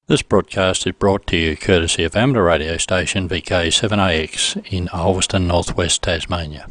This broadcast is brought to you courtesy of amateur radio station VK7AX in Ulverston, northwest Tasmania.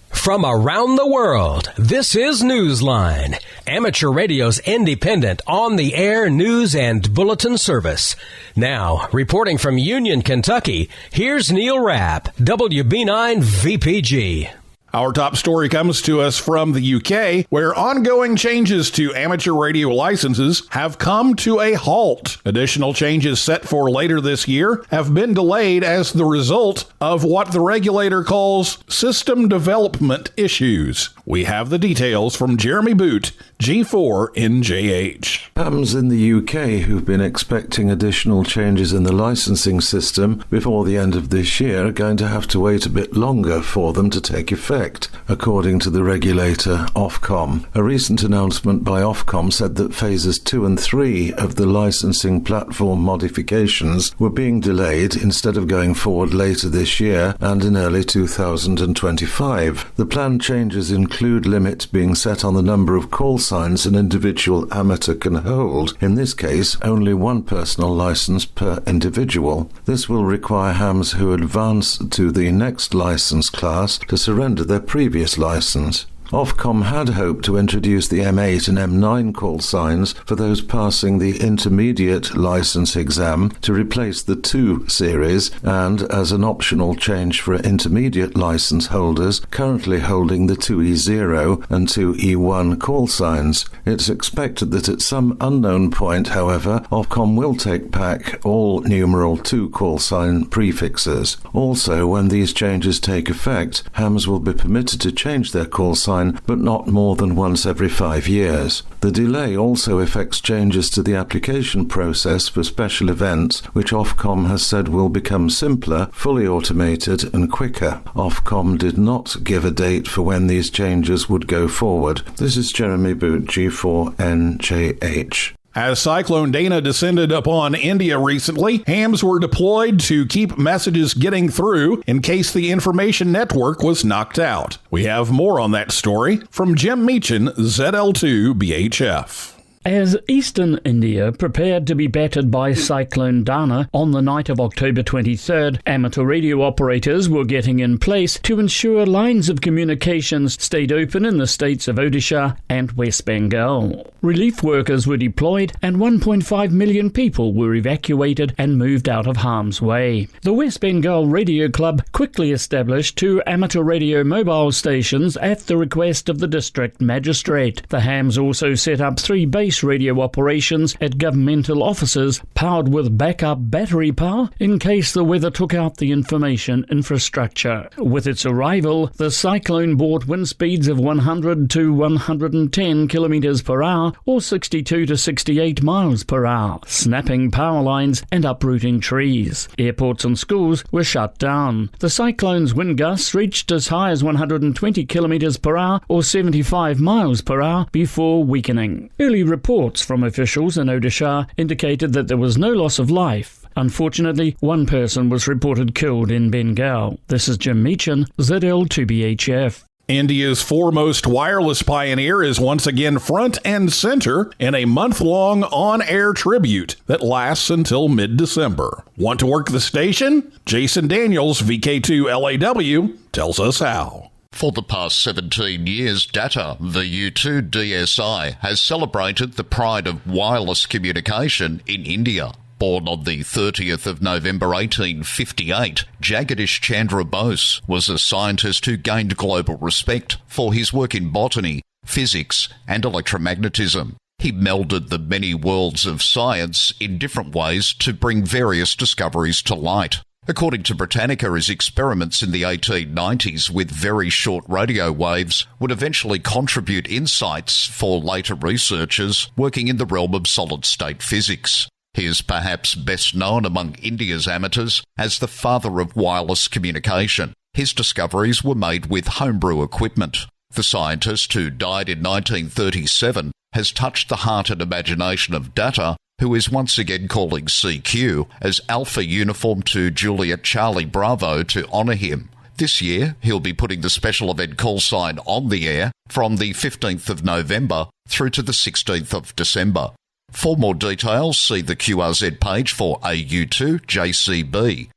From around the world, this is Newsline, amateur radio's independent on-the-air news and bulletin service. Now, reporting from Union, Kentucky, here's Neil Rapp, WB9 VPG. Our top story comes to us from the UK, where ongoing changes to amateur radio licenses have come to a halt. Additional changes set for later this year have been delayed as the result of what the regulator calls system development issues. We have the details from Jeremy Boot, G4NJH. Hams in the UK who've been expecting additional changes in the licensing system before the end of this year are going to have to wait a bit longer for them to take effect, according to the regulator Ofcom. A recent announcement by Ofcom said that phases 2 and 3 of the licensing platform modifications were being delayed instead of going forward later this year and in early 2025. The planned changes include limits being set on the number of call signs an individual amateur can hold, in this case only one personal license per individual. This will require hams who advance to the next license class to surrender their previous license. Ofcom had hoped to introduce the M8 and M9 call signs for those passing the intermediate license exam to replace the 2 series and as an optional change for intermediate license holders currently holding the 2E0 and 2E1 call signs. It's expected that at some unknown point, however, Ofcom will take back all numeral 2 call sign prefixes. Also, when these changes take effect, hams will be permitted to change their call sign but not more than once every 5 years. The delay also affects changes to the application process for special events, which Ofcom has said will become simpler, fully automated and quicker. Ofcom did not give a date for when these changes would go forward. This is Jeremy Boot, G4NJH. As Cyclone Dana descended upon India recently, hams were deployed to keep messages getting through in case the information network was knocked out. We have more on that story from Jim Meechan, ZL2BHF. As eastern India prepared to be battered by Cyclone Dana on the night of October 23rd, amateur radio operators were getting in place to ensure lines of communications stayed open in the states of Odisha and West Bengal. Relief workers were deployed and 1.5 million people were evacuated and moved out of harm's way. The West Bengal Radio Club quickly established 2 amateur radio mobile stations at the request of the district magistrate. The hams also set up 3 base radio operations at governmental offices powered with backup battery power in case the weather took out the information infrastructure. With its arrival, the cyclone brought wind speeds of 100 to 110 kilometers per hour or 62 to 68 miles per hour, snapping power lines and uprooting trees. Airports and schools were shut down. The cyclone's wind gusts reached as high as 120 kilometers per hour or 75 miles per hour before weakening. Early reports from officials in Odisha indicated that there was no loss of life. Unfortunately, 1 person was reported killed in Bengal. This is Jim Meechan, ZL2BHF. India's foremost wireless pioneer is once again front and center in a month-long on-air tribute that lasts until mid-December. Want to work the station? Jason Daniels, VK2LAW, tells us how. For the past 17 years, DATA, the U2 DSI, has celebrated the pride of wireless communication in India. Born on the 30th of November 1858, Jagadish Chandra Bose was a scientist who gained global respect for his work in botany, physics and electromagnetism. He melded the many worlds of science in different ways to bring various discoveries to light. According to Britannica, his experiments in the 1890s with very short radio waves would eventually contribute insights for later researchers working in the realm of solid-state physics. He is perhaps best known among India's amateurs as the father of wireless communication. His discoveries were made with homebrew equipment. The scientist, who died in 1937, has touched the heart and imagination of DATA, who is once again calling CQ as Alpha Uniform to Juliet Charlie Bravo to honour him. This year, he'll be putting the special event call sign on the air from the 15th of November through to the 16th of December. For more details, see the QRZ page for AU2 JCB.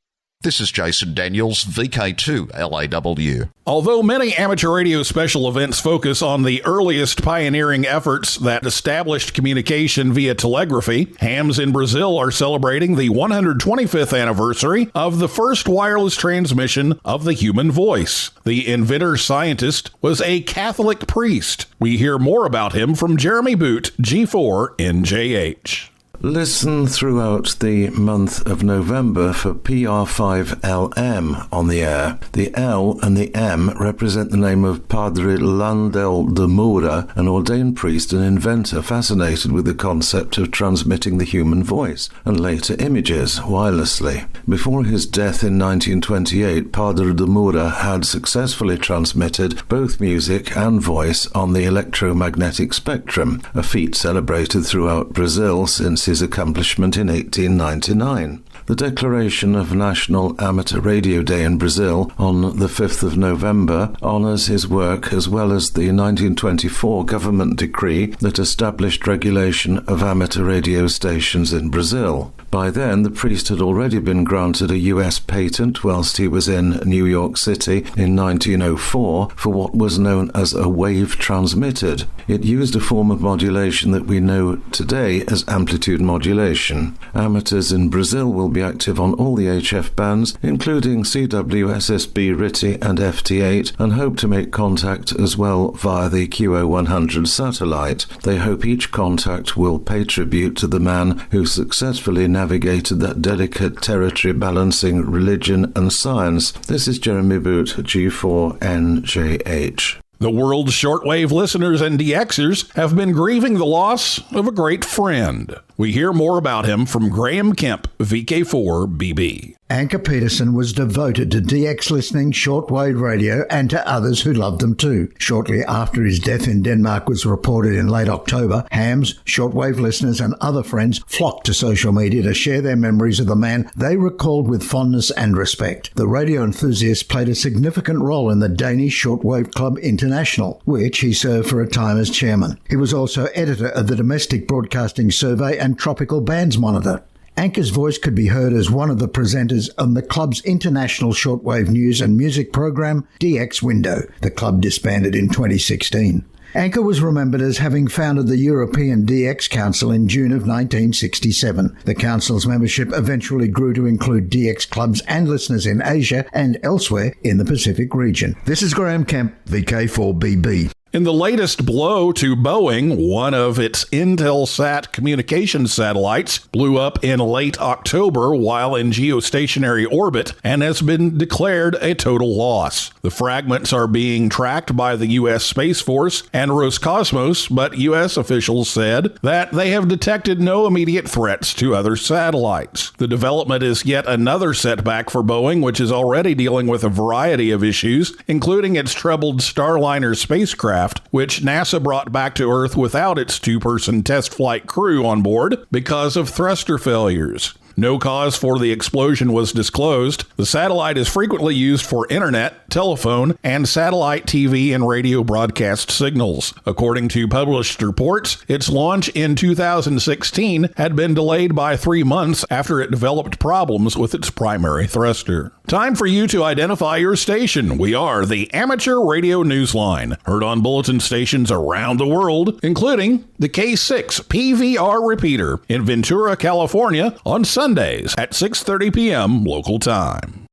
This is Jason Daniels, VK7AX. Although many amateur radio special events focus on the earliest pioneering efforts that established communication via telegraphy, hams in Brazil are celebrating the 125th anniversary of the first wireless transmission of the human voice. The inventor-scientist was a Catholic priest. We hear more about him from Jeremy Boot, G4NJH. Listen throughout the month of November for PR5LM on the air. The L and the M represent the name of Padre Landel de Moura, an ordained priest and inventor fascinated with the concept of transmitting the human voice and later images wirelessly. Before his death in 1928, Padre de Moura had successfully transmitted both music and voice on the electromagnetic spectrum, a feat celebrated throughout Brazil since his accomplishment in 1899. The declaration of National Amateur Radio Day in Brazil on the 5th of November honours his work, as well as the 1924 government decree that established regulation of amateur radio stations in Brazil. By then, the priest had already been granted a US patent whilst he was in New York City in 1904 for what was known as a wave transmitted. It used a form of modulation that we know today as amplitude modulation. Amateurs in Brazil will be active on all the HF bands, including CW, SSB, RTTY and FT8, and hope to make contact as well via the QO100 satellite. They hope each contact will pay tribute to the man who successfully navigated that delicate territory balancing religion and science. This is Jeremy Boot, G4NJH. The world's shortwave listeners and DXers have been grieving the loss of a great friend. We hear more about him from Graham Kemp, VK4BB. Anker Peterson was devoted to DX listening, shortwave radio, and to others who loved them too. Shortly after his death in Denmark was reported in late October, hams, shortwave listeners, and other friends flocked to social media to share their memories of the man they recalled with fondness and respect. The radio enthusiast played a significant role in the Danish Shortwave Club International, which he served for a time as chairman. He was also editor of the Domestic Broadcasting Survey and Tropical Bands Monitor. Anker's voice could be heard as one of the presenters on the club's international shortwave news and music program, DX Window. The club disbanded in 2016. Anker was remembered as having founded the European DX Council in June of 1967. The council's membership eventually grew to include DX clubs and listeners in Asia and elsewhere in the Pacific region. This is Graham Kemp, VK4BB. In the latest blow to Boeing, one of its Intelsat communications satellites blew up in late October while in geostationary orbit and has been declared a total loss. The fragments are being tracked by the U.S. Space Force and Roscosmos, but U.S. officials said that they have detected no immediate threats to other satellites. The development is yet another setback for Boeing, which is already dealing with a variety of issues, including its troubled Starliner spacecraft, which NASA brought back to Earth without its two-person test flight crew on board because of thruster failures. No cause for the explosion was disclosed. The satellite is frequently used for internet, telephone, and satellite TV and radio broadcast signals. According to published reports, its launch in 2016 had been delayed by 3 months after it developed problems with its primary thruster. Time for you to identify your station. We are the Amateur Radio Newsline, heard on bulletin stations around the world, including the K6 PVR repeater in Ventura, California on Sundays at 6:30 p.m. local time.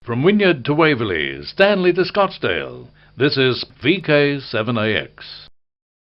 From Wynyard to Waverley, Stanley to Scottsdale, this is VK7AX.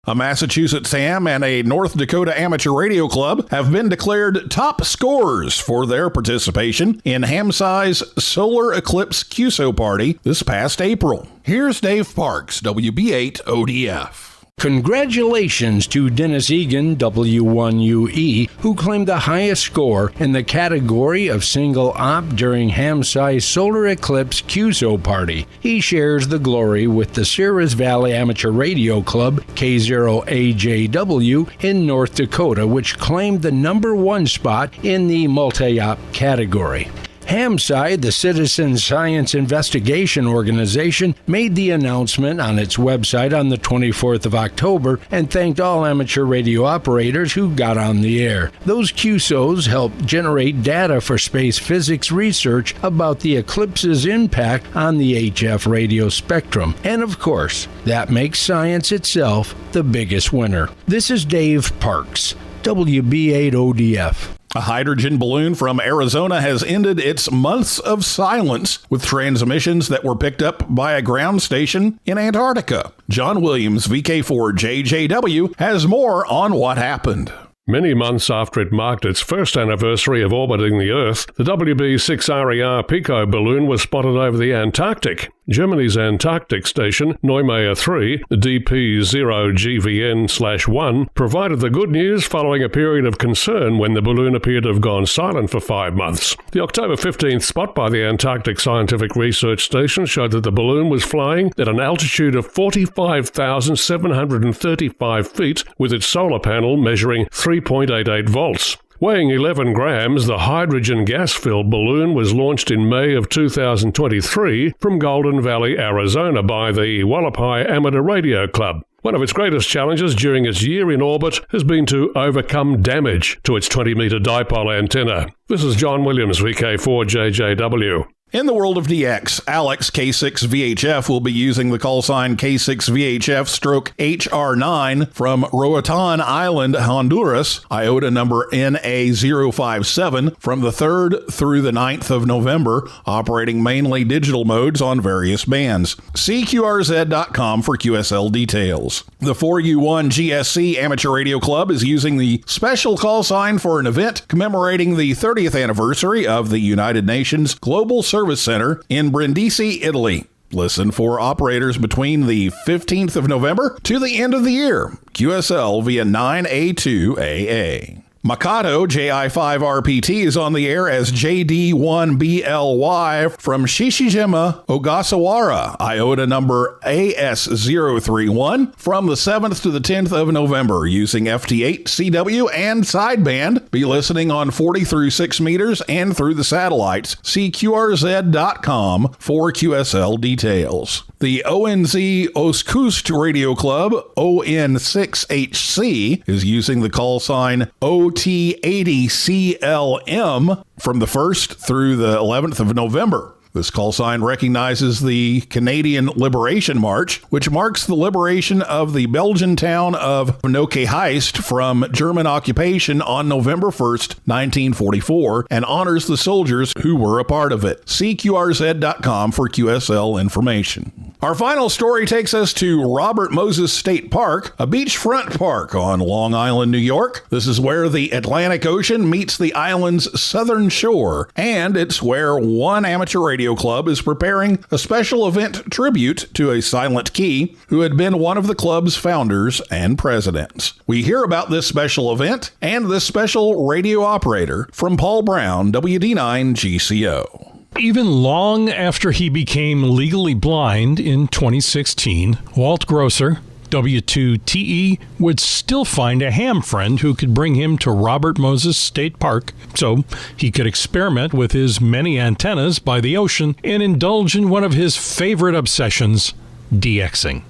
A Massachusetts ham and a North Dakota amateur radio club have been declared top scorers for their participation in Hamsi's Solar Eclipse QSO party this past April. Here's Dave Parks, WB8 ODF. Congratulations to Dennis Egan, W1UE, who claimed the highest score in the category of single op during Hamsi's Solar Eclipse QSO party. He shares the glory with the Sierras Valley Amateur Radio Club, K0AJW, in North Dakota, which claimed the #1 spot in the multi-op category. HamSci, the Citizen Science Investigation Organization, made the announcement on its website on the 24th of October and thanked all amateur radio operators who got on the air. Those QSOs helped generate data for space physics research about the eclipse's impact on the HF radio spectrum. And of course, that makes science itself the biggest winner. This is Dave Parks, WB8ODF. A hydrogen balloon from Arizona has ended its months of silence with transmissions that were picked up by a ground station in Antarctica. John Williams, VK4JJW, has more on what happened. Many months after it marked its first anniversary of orbiting the Earth, the WB6RER Pico balloon was spotted over the Antarctic. Germany's Antarctic station, Neumeier 3, DP0GVN/1, provided the good news following a period of concern when the balloon appeared to have gone silent for 5 months. The October 15th spot by the Antarctic Scientific Research Station showed that the balloon was flying at an altitude of 45,735 feet with its solar panel measuring 3.88 volts. Weighing 11 grams, the hydrogen gas-filled balloon was launched in May of 2023 from Golden Valley, Arizona by the Wallapai Amateur Radio Club. One of its greatest challenges during its year in orbit has been to overcome damage to its 20-meter dipole antenna. This is John Williams, VK4JJW. In the world of DX, Alex K6VHF will be using the call sign K6VHF/HR9 from Roatan Island, Honduras, IOTA number NA057 from the 3rd through the 9th of November, operating mainly digital modes on various bands. See QRZ.com for QSL details. The 4U1 GSC Amateur Radio Club is using the special call sign for an event commemorating the 30th anniversary of the United Nations Global Service Center in Brindisi, Italy. Listen for operators between the 15th of November to the end of the year. QSL via 9A2AA. Makato JI5RPT is on the air as JD1BLY from Shishijima, Ogasawara, IOTA number AS031 from the 7th to the 10th of November using FT8, CW, and sideband. Be listening on 40 through 6 meters and through the satellites. See QRZ.com for QSL details. The ONZ Oskust Radio Club, ON6HC, is using the call sign OT80CLM from the 1st through the 11th of November. This call sign recognizes the Canadian Liberation March, which marks the liberation of the Belgian town of Nokke-Heist from German occupation on November 1st, 1944, and honors the soldiers who were a part of it. See QRZ.com for QSL information. Our final story takes us to Robert Moses State Park, a beachfront park on Long Island, New York. This is where the Atlantic Ocean meets the island's southern shore, and it's where one amateur radio club is preparing a special event tribute to a silent key who had been one of the club's founders and presidents. We hear about this special event and this special radio operator from Paul Brown, WD9 GCO. Even long after he became legally blind in 2016, Walt Grosser, W2TE, would still find a ham friend who could bring him to Robert Moses State Park so he could experiment with his many antennas by the ocean and indulge in one of his favorite obsessions, DXing.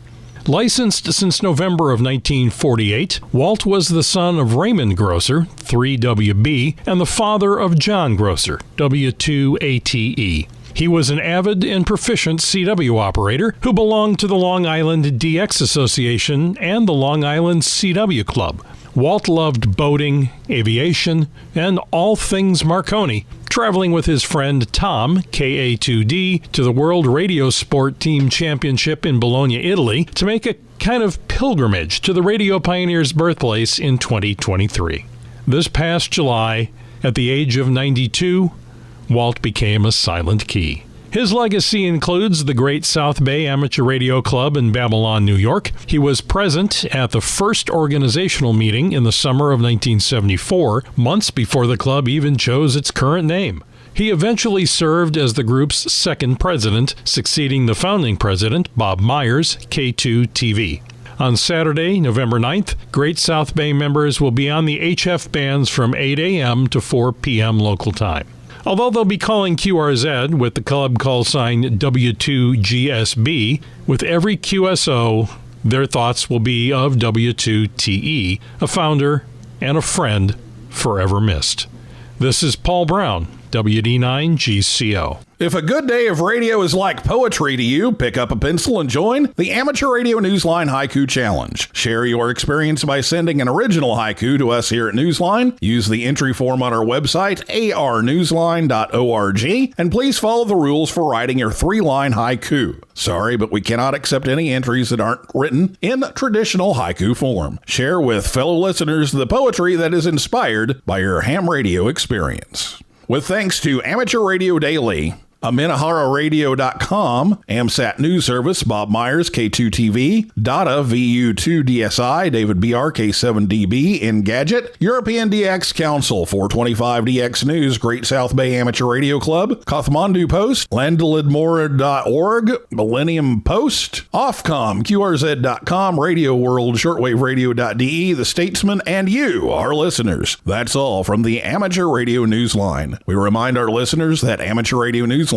Licensed since November of 1948, Walt was the son of Raymond Grosser, 3WB, and the father of John Grosser, W2ATE. He was an avid and proficient CW operator who belonged to the Long Island DX Association and the Long Island CW Club. Walt loved boating, aviation, and all things Marconi, traveling with his friend Tom, KA2D, to the World Radio Sport Team Championship in Bologna, Italy, to make a kind of pilgrimage to the radio pioneer's birthplace in 2023. This past July, at the age of 92, Walt became a silent key. His legacy includes the Great South Bay Amateur Radio Club in Babylon, New York. He was present at the first organizational meeting in the summer of 1974, months before the club even chose its current name. He eventually served as the group's second president, succeeding the founding president, Bob Myers, K2TV. On Saturday, November 9th, Great South Bay members will be on the HF bands from 8 a.m. to 4 p.m. local time. Although they'll be calling QRZ with the club call sign W2GSB, with every QSO, their thoughts will be of W2TE, a founder and a friend forever missed. This is Paul Brown, WD9GCO. If a good day of radio is like poetry to you, pick up a pencil and join the Amateur Radio Newsline Haiku Challenge. Share your experience by sending an original haiku to us here at Newsline. Use the entry form on our website, arnewsline.org, and please follow the rules for writing your 3-line haiku. Sorry, but we cannot accept any entries that aren't written in traditional haiku form. Share with fellow listeners the poetry that is inspired by your ham radio experience. With thanks to Amateur Radio Daily, AminaharaRadio.com, AMSAT News Service, Bob Myers, K2TV, DATA, VU2DSI, David BR, K7DB, Engadget, European DX Council, 425DX News, Great South Bay Amateur Radio Club, Kathmandu Post, Landalidmora.org, Millennium Post, Ofcom, QRZ.com, Radio World, ShortwaveRadio.de, The Statesman, and you, our listeners. That's all from the Amateur Radio Newsline. We remind our listeners that Amateur Radio Newsline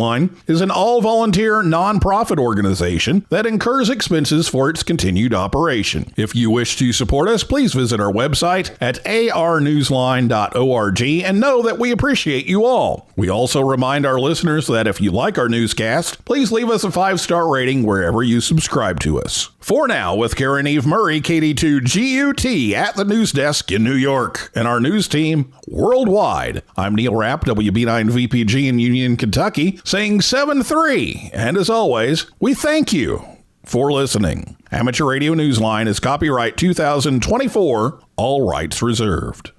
is an all-volunteer, non-profit organization that incurs expenses for its continued operation. If you wish to support us, please visit our website at arnewsline.org and know that we appreciate you all. We also remind our listeners that if you like our newscast, please leave us a 5-star rating wherever you subscribe to us. For now, with Karen Eve Murray, KD2GUT at the news desk in New York, and our news team worldwide, I'm Neil Rapp, WB9VPG in Union, Kentucky, saying 7-3. And as always, we thank you for listening. Amateur Radio Newsline is copyright 2024, all rights reserved.